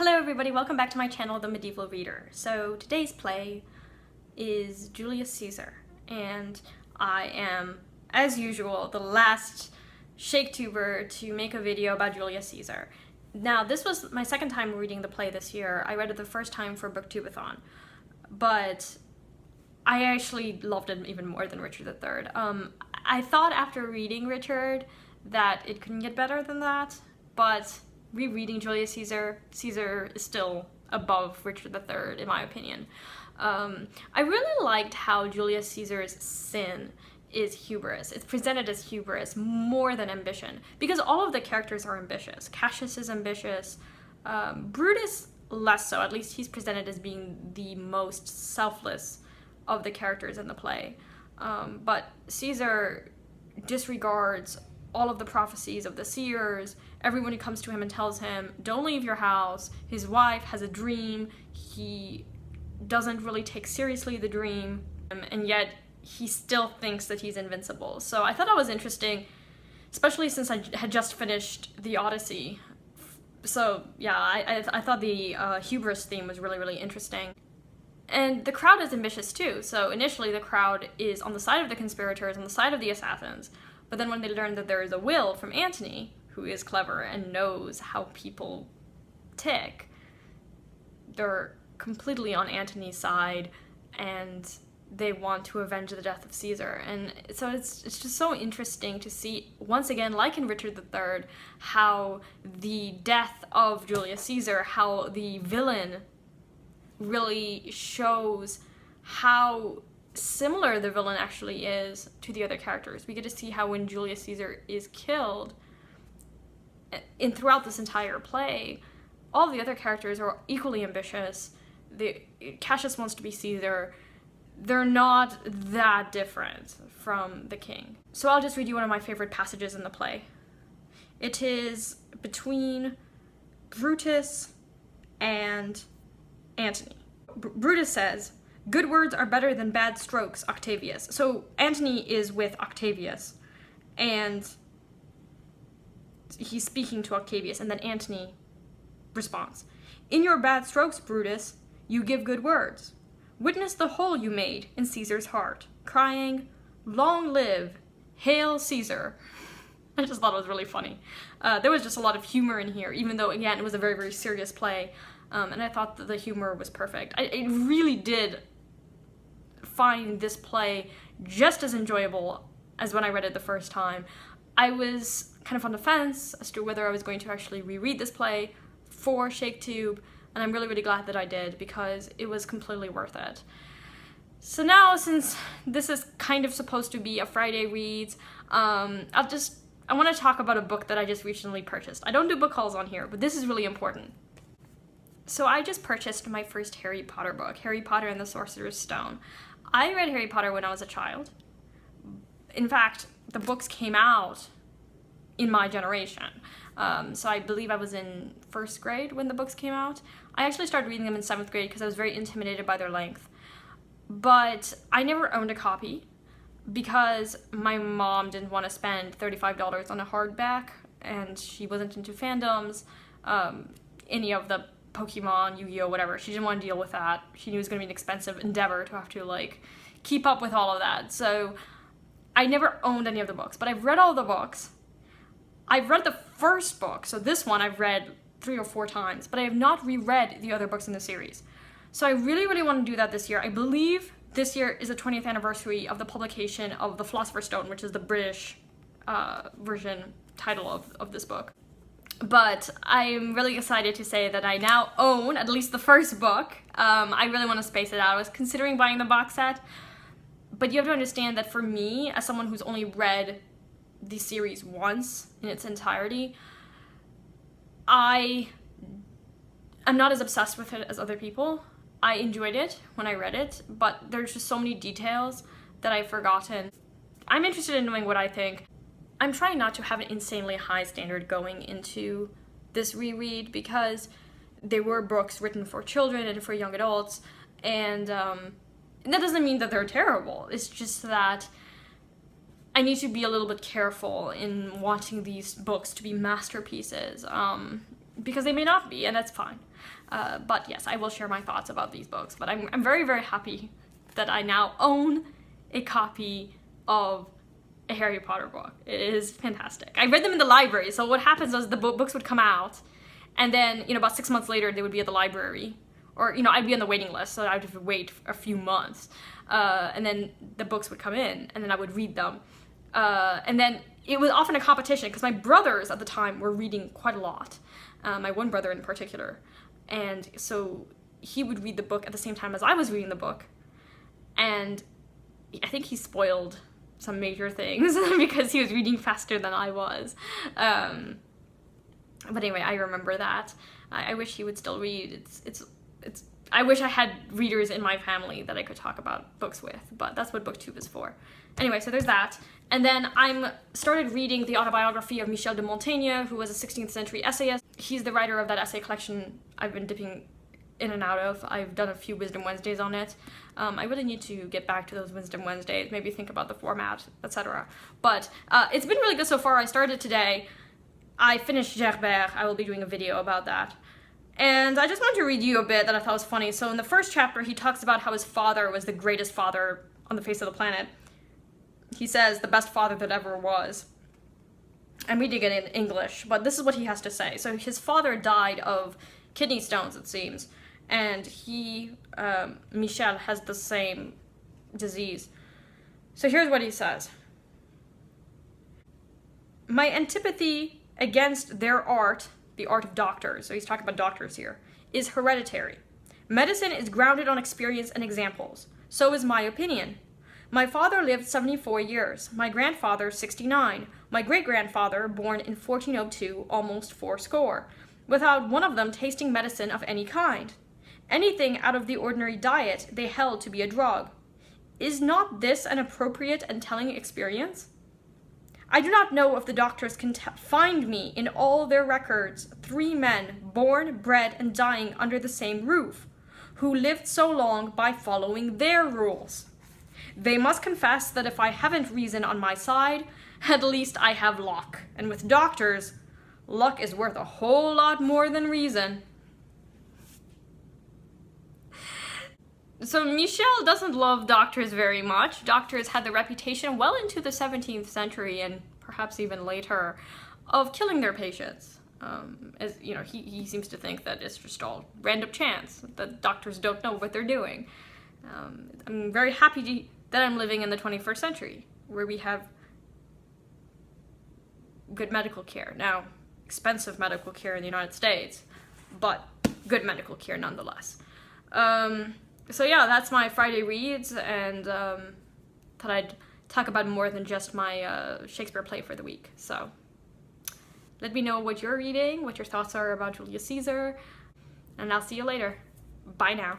Hello everybody, welcome back to my channel, The Medieval Reader. So today's play is Julius Caesar, and I am, as usual, the last ShakeTuber to make a video about Julius Caesar. Now, this was my second time reading the play this year. I read it the first time for Booktubeathon, but I actually loved it even more than Richard III. I thought after reading Richard that it couldn't get better than that, but rereading Julius Caesar, Caesar is still above Richard III, in my opinion. I really liked how Julius Caesar's sin is hubris. It's presented as hubris more than ambition, because all of the characters are ambitious. Cassius is ambitious, Brutus less so. At least he's presented as being the most selfless of the characters in the play. But Caesar disregards all of the prophecies of the seers, everyone who comes to him and tells him, don't leave your house. His wife has a dream. He doesn't really take seriously the dream, and yet he still thinks that he's invincible. So I thought that was interesting, especially since I had just finished the Odyssey. So yeah, I thought the hubris theme was really interesting. And the crowd is ambitious too. So initially the crowd is on the side of the conspirators, on the side of the assassins. But then when they learn that there is a will from Antony, who is clever and knows how people tick, they're completely on Antony's side, and they want to avenge the death of Caesar. And so it's just so interesting to see, once again, like in Richard III, how the death of Julius Caesar, how the villain really shows how similar the villain actually is to the other characters. We get to see how when Julius Caesar is killed, throughout this entire play, all the other characters are equally ambitious. Cassius wants to be Caesar. They're not that different from the king. So I'll just read you one of my favorite passages in the play. It is between Brutus and Antony. Brutus says, "Good words are better than bad strokes, Octavius." So Antony is with Octavius, and he's speaking to Octavius, and then Antony responds, "In your bad strokes, Brutus, you give good words. Witness the hole you made in Caesar's heart, crying, 'Long live, hail Caesar.'" I just thought it was really funny. There was just a lot of humor in here, even though, again, it was a very serious play, and I thought that the humor was perfect. I really did find this play just as enjoyable as when I read it the first time. I was kind of on the fence as to whether I was going to actually reread this play for ShakeTube, and I'm really glad that I did, because it was completely worth it. So now, since this is kind of supposed to be a Friday reads, I want to talk about a book that I just recently purchased. I don't do book hauls on here, but this is really important. So I just purchased my first Harry Potter book, Harry Potter and the Sorcerer's Stone. I read Harry Potter when I was a child. In fact, the books came out in my generation. So I believe I was in first grade when the books came out. I actually started reading them in 7th grade because I was very intimidated by their length. But I never owned a copy because my mom didn't want to spend $35 on a hardback, and she wasn't into fandoms, any of the Pokemon, Yu-Gi-Oh, whatever. She didn't want to deal with that. She knew it was going to be an expensive endeavor to have to, like, keep up with all of that. So I never owned any of the books, but I've read all the books. I've read the first book, so this one I've read 3 or 4 times, but I have not reread the other books in the series. So I really want to do that this year. I believe this year is the 20th anniversary of the publication of The Philosopher's Stone, which is the British version title of this book. But I'm really excited to say that I now own at least the first book. I really want to space it out. I was considering buying the box set, but you have to understand that for me, as someone who's only read the series once in its entirety, I'm not as obsessed with it as other people. I enjoyed it when I read it, but there's just so many details that I've forgotten. I'm interested in knowing what I think. I'm trying not to have an insanely high standard going into this reread, because they were books written for children and for young adults, and that doesn't mean that they're terrible. It's just that I need to be a little bit careful in wanting these books to be masterpieces. because they may not be, and that's fine. But yes, I will share my thoughts about these books. But I'm very, very happy that I now own a copy of a Harry Potter book. It is fantastic. I read them in the library, so what happens was the books would come out, and then, you know, about 6 months later, they would be at the library. Or, you know, I'd be on the waiting list, so I'd have to wait a few months. And then the books would come in, and then I would read them. And then it was often a competition, because my brothers at the time were reading quite a lot. My one brother in particular. And so he would read the book at the same time as I was reading the book. And I think he spoiled some major things because he was reading faster than I was. But anyway, I remember that. I wish he would still read. I wish I had readers in my family that I could talk about books with, but that's what BookTube is for. Anyway, so there's that. And then I started reading the autobiography of Michel de Montaigne, who was a 16th century essayist. He's the writer of that essay collection I've been dipping in and out of. I've done a few Wisdom Wednesdays on it. I really need to get back to those Wisdom Wednesdays, maybe think about the format, etc. But it's been really good so far. I started today. I finished Gerbert. I will be doing a video about that. And I just wanted to read you a bit that I thought was funny. So in the first chapter, he talks about how his father was the greatest father on the face of the planet. He says, the best father that ever was. I'm reading it in English, but this is what he has to say. So his father died of kidney stones, it seems. And he, Michel, has the same disease. So here's what he says. My antipathy against their art, the art of doctors, so he's talking about doctors here, is hereditary. Medicine is grounded on experience and examples. So is my opinion. My father lived 74 years, my grandfather 69, my great-grandfather, born in 1402, almost fourscore, without one of them tasting medicine of any kind. Anything out of the ordinary diet they held to be a drug. Is not this an appropriate and telling experience? I do not know if the doctors can find me in all their records 3 men, born, bred, and dying under the same roof, who lived so long by following their rules. They must confess that if I haven't reason on my side, at least I have luck. And with doctors, luck is worth a whole lot more than reason. So Michel doesn't love doctors very much. Doctors had the reputation well into the 17th century and perhaps even later of killing their patients. As you know, he seems to think that it's just all random chance, that doctors don't know what they're doing. I'm very happy that I'm living in the 21st century, where we have good medical care. Now, expensive medical care in the United States, but good medical care nonetheless. So yeah, that's my Friday reads, and thought I'd talk about more than just my Shakespeare play for the week. So let me know what you're reading, what your thoughts are about Julius Caesar, and I'll see you later. Bye now.